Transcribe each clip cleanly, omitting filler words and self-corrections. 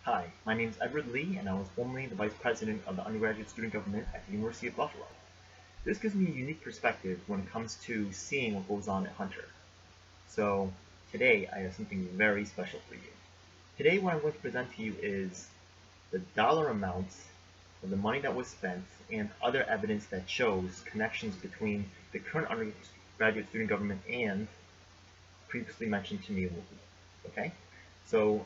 Hi, my name is Edward Lee, and I was formerly the Vice President of the Undergraduate Student Government at the University of Buffalo. This gives me a unique perspective when it comes to seeing what goes on at Hunter. So, today I have something very special for you. Today what I'm going to present to you is the dollar amounts of the money that was spent and other evidence that shows connections between the current undergraduate student government and previously mentioned Teneia Wooten. Okay? So,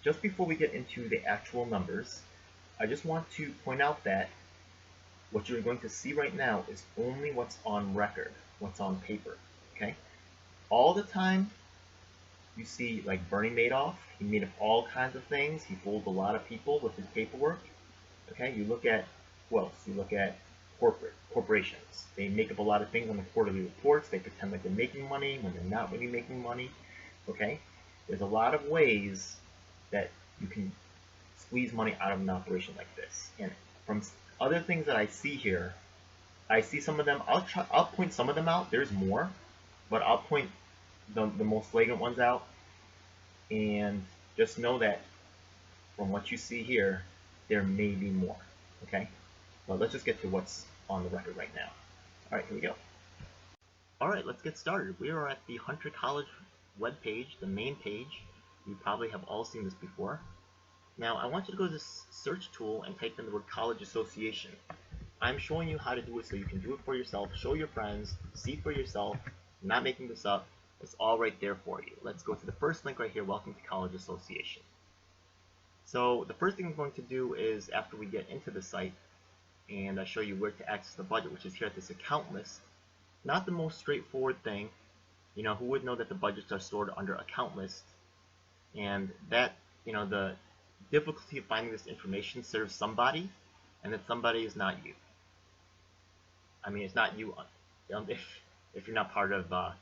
just before we get into the actual numbers, I just want to point out that what you're going to see right now is only what's on record, what's on paper, okay? All the time you see like Bernie Madoff, he made up all kinds of things, he fooled a lot of people with his paperwork, okay? You look at, who else? You look at corporations. They make up a lot of things on the quarterly reports, they pretend like they're making money when they're not really making money, okay? There's a lot of ways that you can squeeze money out of an operation like this. And from other things that I see here, I see some of them. I'll point some of them out. There's more, but I'll point the most flagrant ones out. And just know that from what you see here, there may be more. Okay, but let's just get to what's on the record right now. All right, here we go. All right, let's get started. We are at the Hunter College webpage, the main page. You probably have all seen this before. Now, I want you to go to this search tool and type in the word college association. I'm showing you how to do it so you can do it for yourself, show your friends, see for yourself. I'm not making this up. It's all right there for you. Let's go to the first link right here, Welcome to College Association. So the first thing I'm going to do is, after we get into the site and I show you where to access the budget, which is here at this account list, not the most straightforward thing. You know, who would know that the budgets are stored under account list? And that, you know, the difficulty of finding this information serves somebody, and that somebody is not you. I mean, it's not you if you're not part of the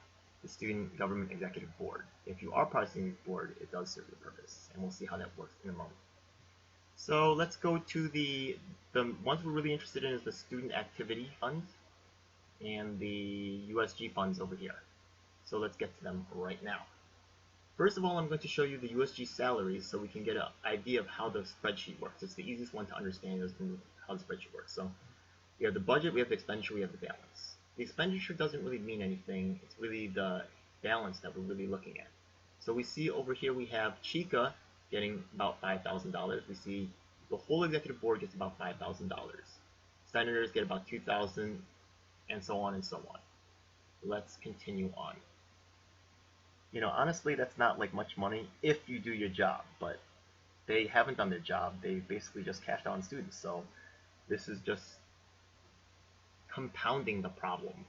Student Government Executive Board. If you are part of the Student Board, it does serve the purpose, and we'll see how that works in a moment. So let's go to the ones we're really interested in is the Student Activity Funds and the USG funds over here. So let's get to them right now. First of all, I'm going to show you the USG salaries so we can get an idea of how the spreadsheet works. It's the easiest one to understand is how the spreadsheet works. So we have the budget, we have the expenditure, we have the balance. The expenditure doesn't really mean anything. It's really the balance that we're really looking at. So we see over here we have Chica getting about $5,000. We see the whole executive board gets about $5,000. Senators get about $2,000, and so on and so on. Let's continue on. You know, honestly, that's not like much money if you do your job, but they haven't done their job. They basically just cashed out on students. So this is just compounding the problem.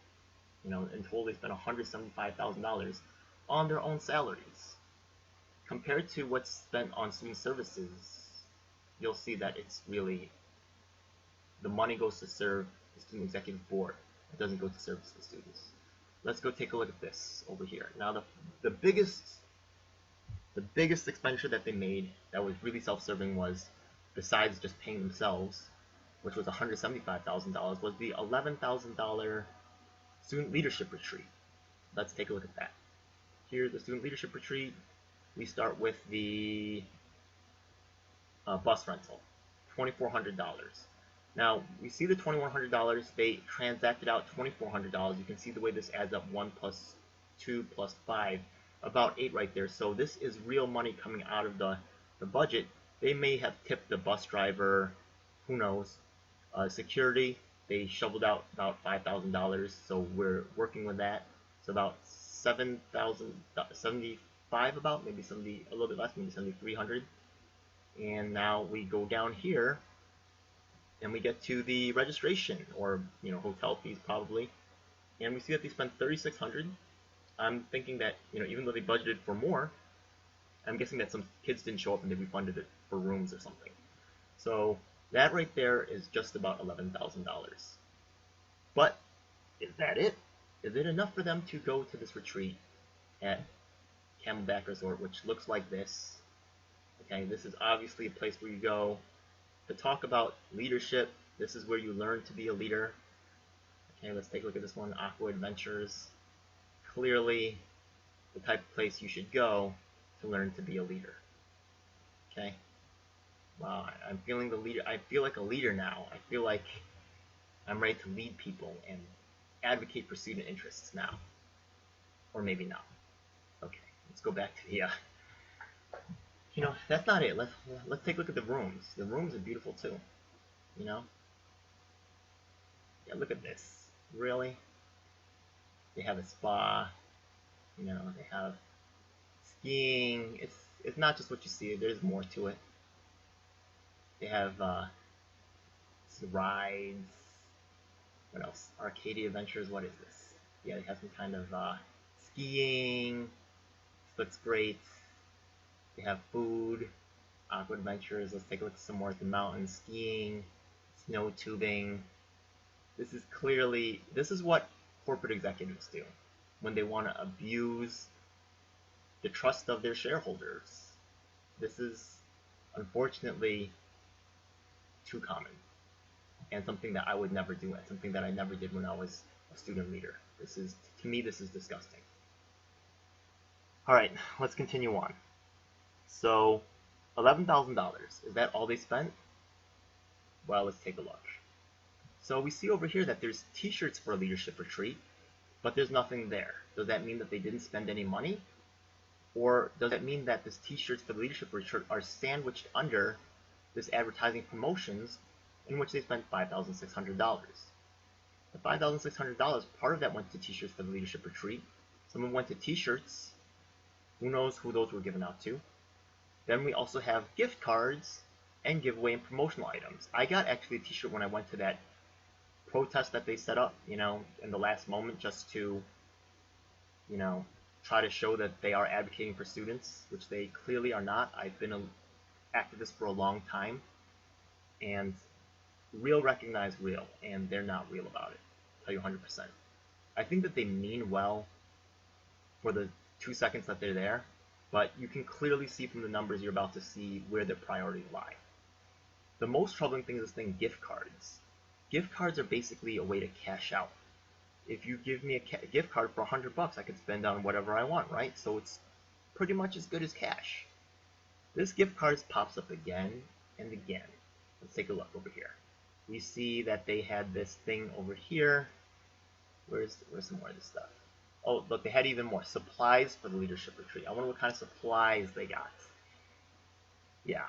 You know, in total they spent $175,000 on their own salaries. Compared to what's spent on student services, you'll see that it's really, the money goes to serve the student executive board. It doesn't go to service the students. Let's go take a look at this over here. Now the biggest expenditure that they made that was really self-serving was, besides just paying themselves, which was $175,000, was the $11,000 student leadership retreat. Let's take a look at that. Here's the student leadership retreat. We start with the bus rental, $2,400. Now, we see the $2,100, they transacted out $2,400. You can see the way this adds up, 1 plus 2 plus 5, about 8 right there. So this is real money coming out of the budget. They may have tipped the bus driver, who knows. Security, they shoveled out about $5,000, so we're working with that. So about $7,075 about, maybe 70, a little bit less, maybe 7,300. And now we go down here, and we get to the registration, or hotel fees probably, and we see that they spent $3,600. I'm thinking that even though they budgeted for more, I'm guessing that some kids didn't show up and they refunded it for rooms or something. So that right there is just about $11,000. But is that it? Is it enough for them to go to this retreat at Camelback Resort, which looks like this? Okay, this is obviously a place where you go to talk about leadership. This is where you learn to be a leader. Okay, let's take a look at this one, Aqua Adventures. Clearly the type of place you should go to learn to be a leader. Okay, Wow, I'm feeling the leader. I feel like a leader now. I feel like I'm ready to lead people and advocate for student interests now. Or maybe not. Okay, let's go back to the, that's not it. Let's take a look at the rooms. The rooms are beautiful too, you know? Yeah, look at this. Really? They have a spa, they have skiing. It's not just what you see. There's more to it. They have rides. What else? Arcadia Adventures. What is this? Yeah, they have some kind of skiing. This looks great. They have food. Aqua Adventures. Let's take a look at some more at the mountains. Skiing, snow tubing. This is what corporate executives do when they want to abuse the trust of their shareholders. This is unfortunately too common, and something that I would never do, and something that I never did when I was a student leader. To me, this is disgusting. All right, let's continue on. So, $11,000, is that all they spent? Well, let's take a look. So we see over here that there's t-shirts for a leadership retreat, but there's nothing there. Does that mean that they didn't spend any money? Or does that mean that this t-shirts for the leadership retreat are sandwiched under this advertising promotions in which they spent $5,600? The $5,600, part of that went to t-shirts for the leadership retreat. Some of them went to t-shirts. Who knows who those were given out to? Then we also have gift cards and giveaway and promotional items. I got actually a t-shirt when I went to that protest that they set up, in the last moment, just to, try to show that they are advocating for students, which they clearly are not. I've been an activist for a long time, and real recognize real, and they're not real about it. I'll tell you 100%. I think that they mean well for the 2 seconds that they're there, but you can clearly see from the numbers you're about to see where their priorities lie. The most troubling thing is this thing, gift cards. Gift cards are basically a way to cash out. If you give me a gift card for $100, I could spend on whatever I want, right? So it's pretty much as good as cash. This gift card pops up again and again. Let's take a look over here. We see that they had this thing over here. Where's some more of this stuff? Oh, look, they had even more supplies for the leadership retreat. I wonder what kind of supplies they got. Yeah.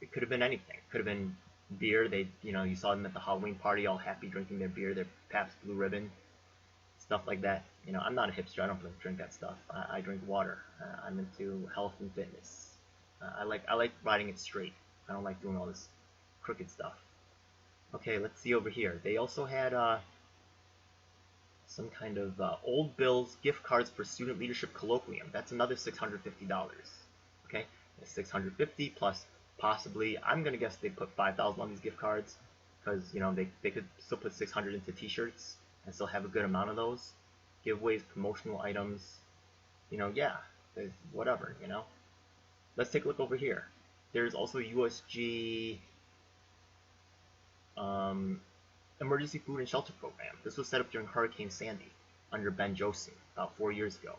It could have been anything. It could have been beer. You saw them at the Halloween party, all happy drinking their beer, their Pabst Blue Ribbon, stuff like that. I'm not a hipster. I don't drink that stuff. I drink water. I'm into health and fitness. I like riding it straight. I don't like doing all this crooked stuff. Okay, let's see over here. They also had some kind of Old Bills gift cards for Student Leadership Colloquium. That's another $650. Okay, that's $650 plus possibly, I'm gonna guess they put $5,000 on these gift cards because they could still put $600 into t-shirts and still have a good amount of those giveaways, promotional items. Yeah, whatever. Let's take a look over here. There's also USG Emergency Food and Shelter Program. This was set up during Hurricane Sandy under Ben Johnson about 4 years ago.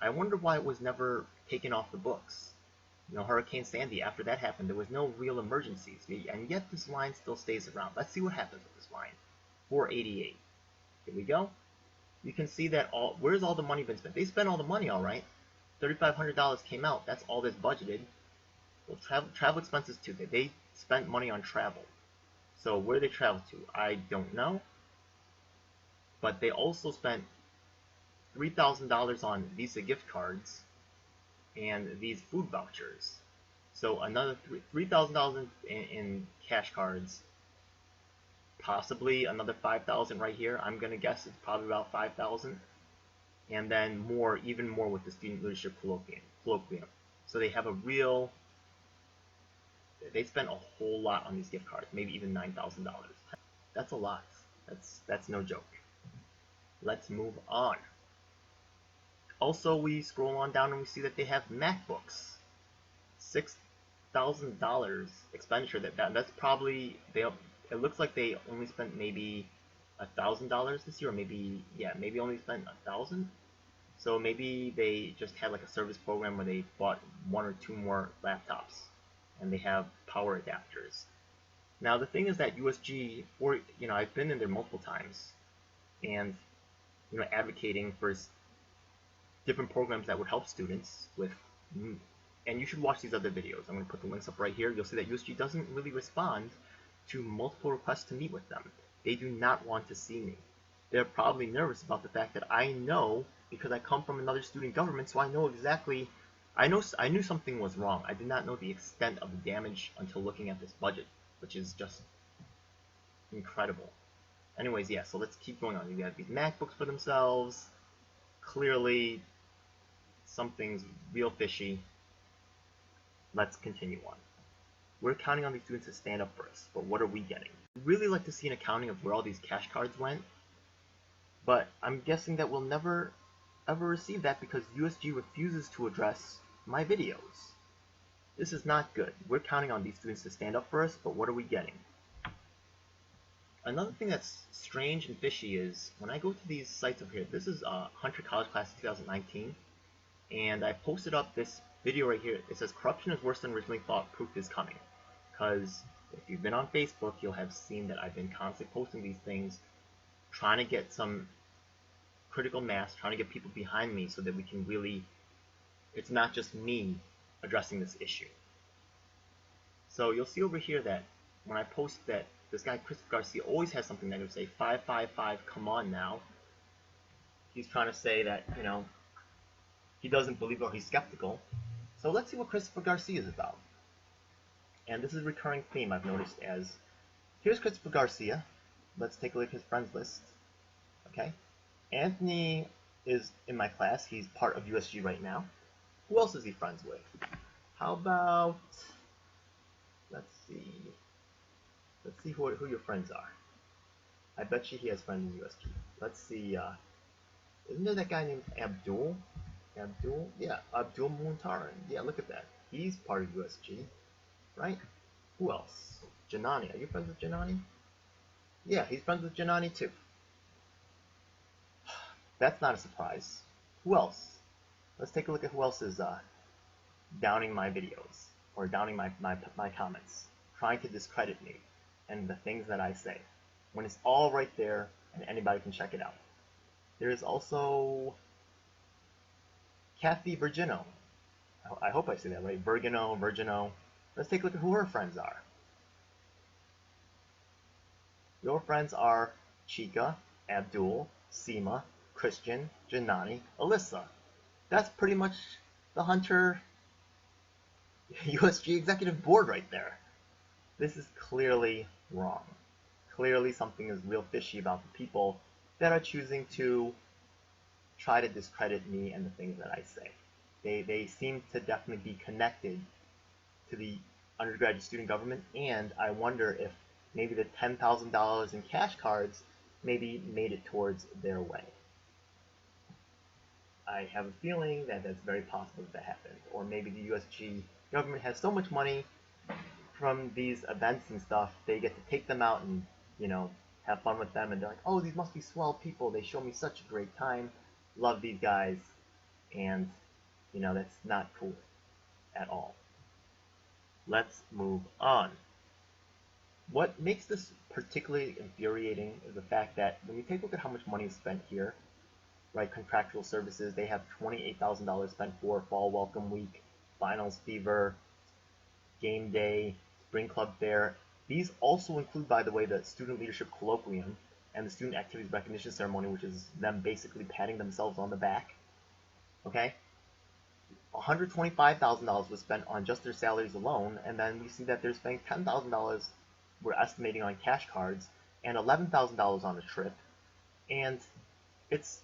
I wonder why it was never taken off the books. Hurricane Sandy, after that happened, there was no real emergencies, and yet this line still stays around. Let's see what happens with this line. 488. Here we go. You can see that where's all the money been spent? They spent all the money, all right. $3,500 came out. That's all that's budgeted. Well, travel expenses too. They spent money on travel. So where they traveled to, I don't know. But they also spent $3,000 on Visa gift cards and these food vouchers. So another $3,000 in cash cards, possibly another $5,000 right here. I'm gonna guess it's probably about $5,000, and then even more with the Student Leadership Colloquium. So they have they spent a whole lot on these gift cards, maybe even $9,000. That's a lot. That's no joke. Let's move on. Also, we scroll on down and we see that they have MacBooks. $6,000 expenditure. That's probably it looks like they only spent maybe $1,000 this year, or maybe only spent $1,000. So maybe they just had like a service program where they bought 1 or 2 more laptops. and they have power adapters. Now the thing is that USG, or I've been in there multiple times, and advocating for different programs that would help students with, and you should watch these other videos. I'm going to put the links up right here. You'll see that USG doesn't really respond to multiple requests to meet with them. They do not want to see me. They're probably nervous about the fact that I know, because I come from another student government, so I know exactly, I knew something was wrong. I did not know the extent of the damage until looking at this budget, which is just incredible. Anyways, yeah, so let's keep going on. You got these MacBooks for themselves. Clearly, something's real fishy. Let's continue on. We're counting on these students to stand up for us, but what are we getting? I'd really like to see an accounting of where all these cash cards went, but I'm guessing that we'll never ever receive that because USG refuses to address my videos. This is not good. We're counting on these students to stand up for us, but what are we getting? Another thing that's strange and fishy is when I go to these sites over here, this is Hunter College Class 2019, and I posted up this video right here. It says corruption is worse than originally thought, proof is coming. Because if you've been on Facebook, you'll have seen that I've been constantly posting these things, trying to get some critical mass, trying to get people behind me so that we can really, it's not just me addressing this issue. So you'll see over here that when I post that this guy Christopher Garcia always has something negative to say, 555, come on now. He's trying to say that, he doesn't believe or he's skeptical. So let's see what Christopher Garcia is about. And this is a recurring theme I've noticed as, here's Christopher Garcia. Let's take a look at his friends list. Okay. Anthony is in my class. He's part of USG right now. Who else is he friends with? How about, let's see who your friends are. I bet you he has friends in USG. Let's see, isn't there that guy named Abdul? Yeah, Abdul Muntaran. Yeah, look at that. He's part of USG, right? Who else? Janani. Are you friends with Janani? Yeah, he's friends with Janani too. That's not a surprise. Who else? Let's take a look at who else is downing my videos, or downing my comments, trying to discredit me and the things that I say, when it's all right there and anybody can check it out. There is also Kathy Virgino. I hope I say that right. Virgino. Let's take a look at who her friends are. Your friends are Chica, Abdul, Seema, Christian, Janani, Alyssa. That's pretty much the Hunter USG Executive Board right there. This is clearly wrong. Clearly something is real fishy about the people that are choosing to try to discredit me and the things that I say. They seem to definitely be connected to the undergraduate student government, and I wonder if maybe the $10,000 in cash cards maybe made it towards their way. I have a feeling that that's very possible that happened. Or maybe the USG government has so much money from these events and stuff, they get to take them out and, have fun with them, and they're like, oh, these must be swell people, they show me such a great time, love these guys, and, that's not cool at all. Let's move on. What makes this particularly infuriating is the fact that when you take a look at how much money is spent here, right, contractual services, they have $28,000 spent for Fall Welcome Week, Finals Fever, Game Day, Spring Club Fair. These also include, by the way, the Student Leadership Colloquium and the Student Activities Recognition Ceremony, which is them basically patting themselves on the back. Okay? $125,000 was spent on just their salaries alone, and then we see that they're spending $10,000 we're estimating on cash cards, and $11,000 on a trip, and it's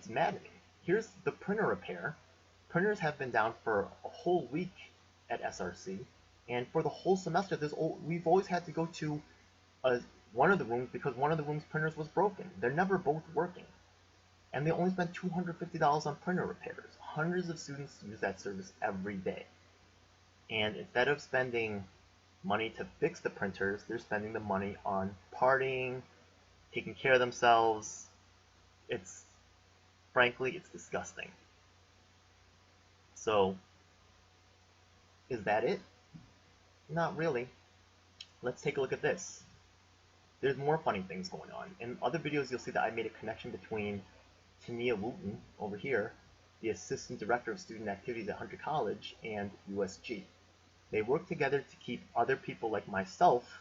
maddening. Here's the printer repair. Printers have been down for a whole week at SRC, and for the whole semester, we've always had to go to one of the rooms because one of the room's printers was broken. They're never both working. And they only spent $250 on printer repairs. Hundreds of students use that service every day. And instead of spending money to fix the printers, they're spending the money on partying, taking care of themselves. Frankly, it's disgusting. So, Is that it? Not really. Let's take a look at this. There's more funny things going on. In other videos, you'll see that I made a connection between Teneia Wooten, over here, the Assistant Director of Student Activities at Hunter College, and USG. They work together to keep other people like myself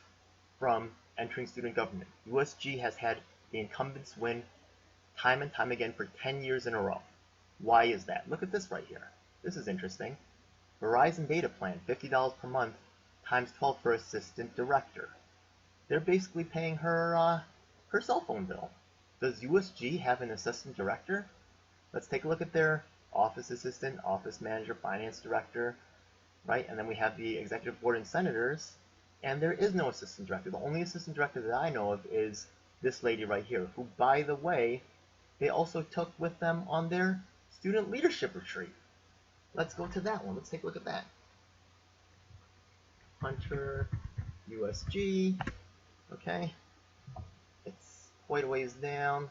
from entering student government. USG has had the incumbents win time and time again for 10 years in a row. Why is that? Look at this right here. This is interesting. Verizon data plan, $50 per month, times 12 for assistant director. They're basically paying her her cell phone bill. Does USG have an assistant director? Let's take a look at their office assistant, office manager, finance director, right? And then we have the executive board and senators, and there is no assistant director. The only assistant director that I know of is this lady right here, who, by the way, they also took with them on their student leadership retreat. Let's go to that one. Let's take a look at that. Hunter, USG, okay. It's quite a ways down.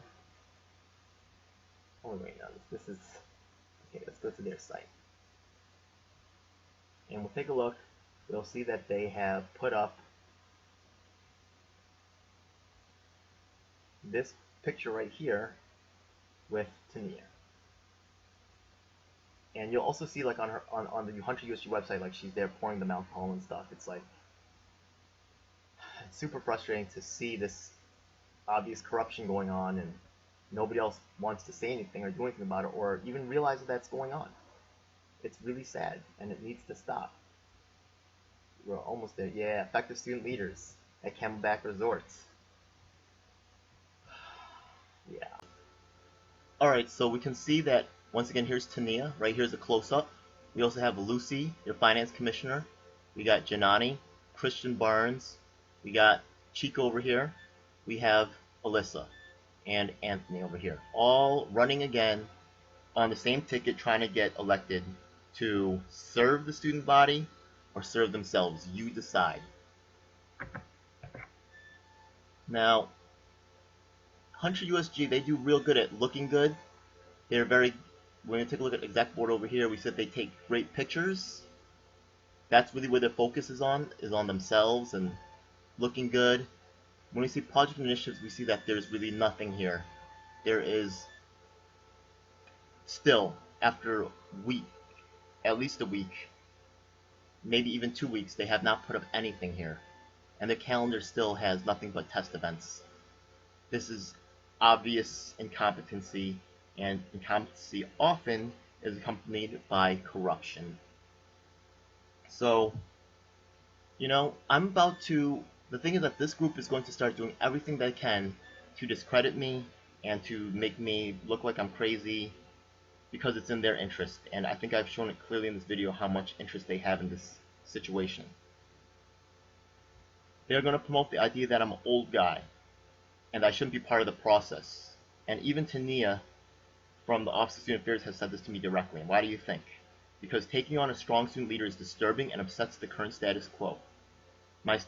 Oh wait, no, this is, okay, let's go to their site. And we'll take a look. We'll see that they have put up this picture right here with Teneia. And you'll also see, like, on her on the Hunter USG website, like, she's there pouring them alcohol and stuff. It's like, it's super frustrating to see this obvious corruption going on, and nobody else wants to say anything or do anything about it, or even realize that that's going on. It's really sad, and it needs to stop. We're almost there. Yeah, effective student leaders at Camelback Resorts. Yeah. Alright, so we can see that, once again, here's Teneia. Right here's a close-up. We also have Lucy, your finance commissioner. We got Janani, Christian Barnes. We got Chico over here. We have Alyssa and Anthony over here. All running again on the same ticket, trying to get elected to serve the student body or serve themselves. You decide. Now, Hunter USG, they do real good at looking good. They're very, when you take a look at exec board over here, we said they take great pictures. That's really where their focus is on themselves and looking good. When we see project initiatives, we see that there's really nothing here. There is still, after a week, at least a week, maybe even 2 weeks, they have not put up anything here. And the calendar still has nothing but test events. This is obvious incompetency, and incompetency often is accompanied by corruption. So, you know, the thing is that this group is going to start doing everything they can to discredit me and to make me look like I'm crazy, because it's in their interest. And I think I've shown it clearly in this video how much interest they have in this situation. They're going to promote the idea that I'm an old guy and I shouldn't be part of the process. And even Teneia from the Office of Student Affairs has said this to me directly. And why do you think? Because taking on a strong student leader is disturbing and upsets the current status quo. Many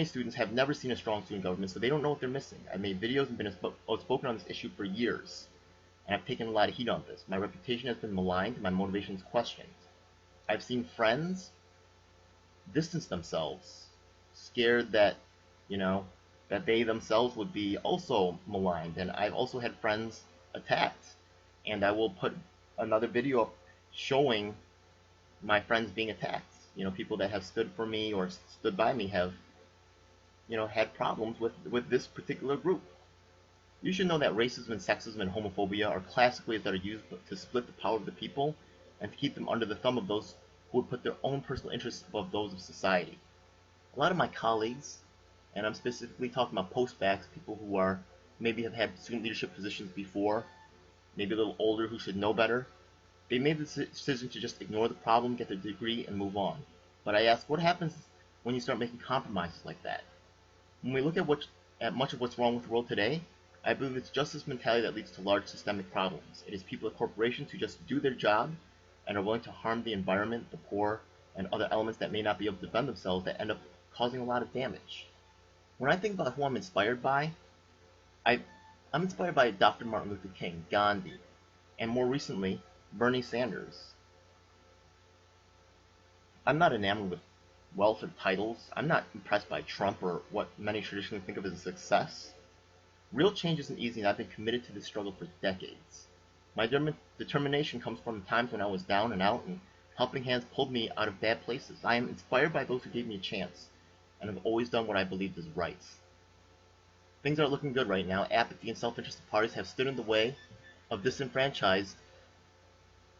students have never seen a strong student government, so they don't know what they're missing. I've made videos and been outspoken on this issue for years, and I've taken a lot of heat on this. My reputation has been maligned, and my motivation is questioned. I've seen friends distance themselves, scared that, that they themselves would be also maligned, and I've also had friends attacked. And I will put another video up showing my friends being attacked. People that have stood for me or stood by me have, had problems with this particular group. You should know that racism and sexism and homophobia are classic ways that are used to split the power of the people and to keep them under the thumb of those who would put their own personal interests above those of society. A lot of my colleagues, and I'm specifically talking about post-backs, people who are maybe have had student leadership positions before, maybe a little older, who should know better, they made the decision to just ignore the problem, get their degree, and move on. But I ask, what happens when you start making compromises like that? When we look at much of what's wrong with the world today, I believe it's just this mentality that leads to large systemic problems. It is people at corporations who just do their job and are willing to harm the environment, the poor, and other elements that may not be able to defend themselves that end up causing a lot of damage. When I think about who I'm inspired by, I'm inspired by Dr. Martin Luther King, Gandhi, and more recently, Bernie Sanders. I'm not enamored with wealth or titles. I'm not impressed by Trump or what many traditionally think of as a success. Real change isn't easy, and I've been committed to this struggle for decades. My determination comes from times when I was down and out, and helping hands pulled me out of bad places. I am inspired by those who gave me a chance, and have always done what I believed is right. Things aren't looking good right now. Apathy and self-interested parties have stood in the way of the disenfranchised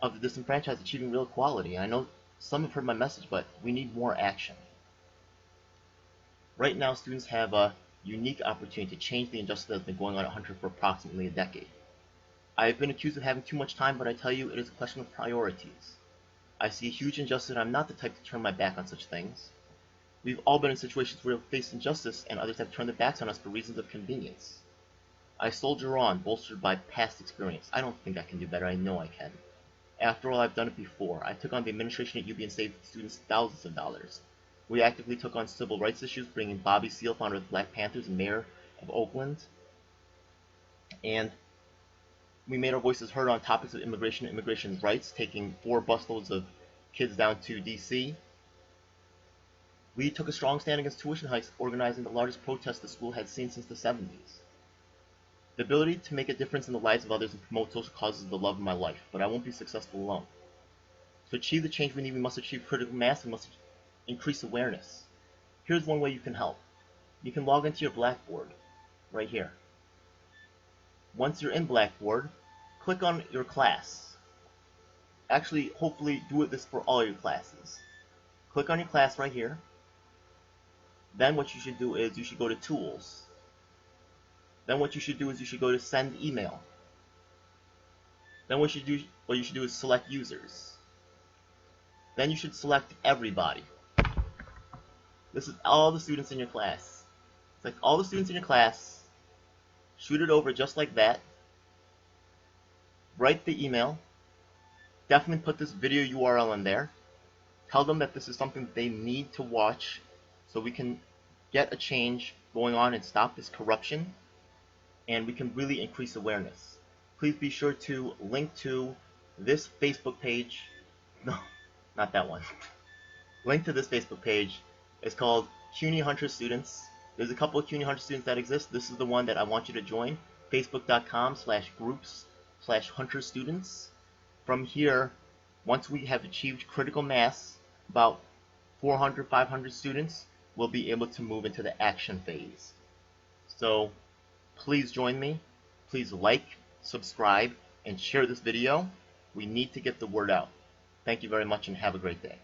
achieving real equality. I know some have heard my message, but we need more action. Right now, students have a unique opportunity to change the injustice that has been going on at Hunter for approximately a decade. I have been accused of having too much time, but I tell you, it is a question of priorities. I see a huge injustice, and I'm not the type to turn my back on such things. We've all been in situations where we've faced injustice, and others have turned their backs on us for reasons of convenience. I soldier on, bolstered by past experience. I don't think I can do better. I know I can. After all, I've done it before. I took on the administration at UB and saved students thousands of dollars. We actively took on civil rights issues, bringing Bobby Seale, founder of the Black Panthers and mayor of Oakland. And we made our voices heard on topics of immigration and immigration rights, taking 4 busloads of kids down to D.C. We took a strong stand against tuition hikes, organizing the largest protest the school had seen since the 70s. The ability to make a difference in the lives of others and promote social causes is the love of my life, but I won't be successful alone. To achieve the change we need, we must achieve critical mass and must increase awareness. Here's one way you can help. You can log into your Blackboard, right here. Once you're in Blackboard, click on your class. Actually, hopefully do this for all your classes. Click on your class right here. Then what you should do is you should go to Tools. Then what you should do is you should go to Send Email. Then what you should do is select Users. Then you should select Everybody. This is all the students in your class. Select all the students in your class. Shoot it over just like that. Write the email. Definitely put this video URL in there. Tell them that this is something they need to watch so we can get a change going on and stop this corruption, and we can really increase awareness. Please be sure to link to this Facebook page. No, not that one. Link to this Facebook page. It's called CUNY Hunter Students. There's a couple of CUNY Hunter students that exist. This is the one that I want you to join. Facebook.com/groups/Hunter Students. From here, once we have achieved critical mass, about 400, 500 students, we'll be able to move into the action phase. So please join me. Please like, subscribe, and share this video. We need to get the word out. Thank you very much and have a great day.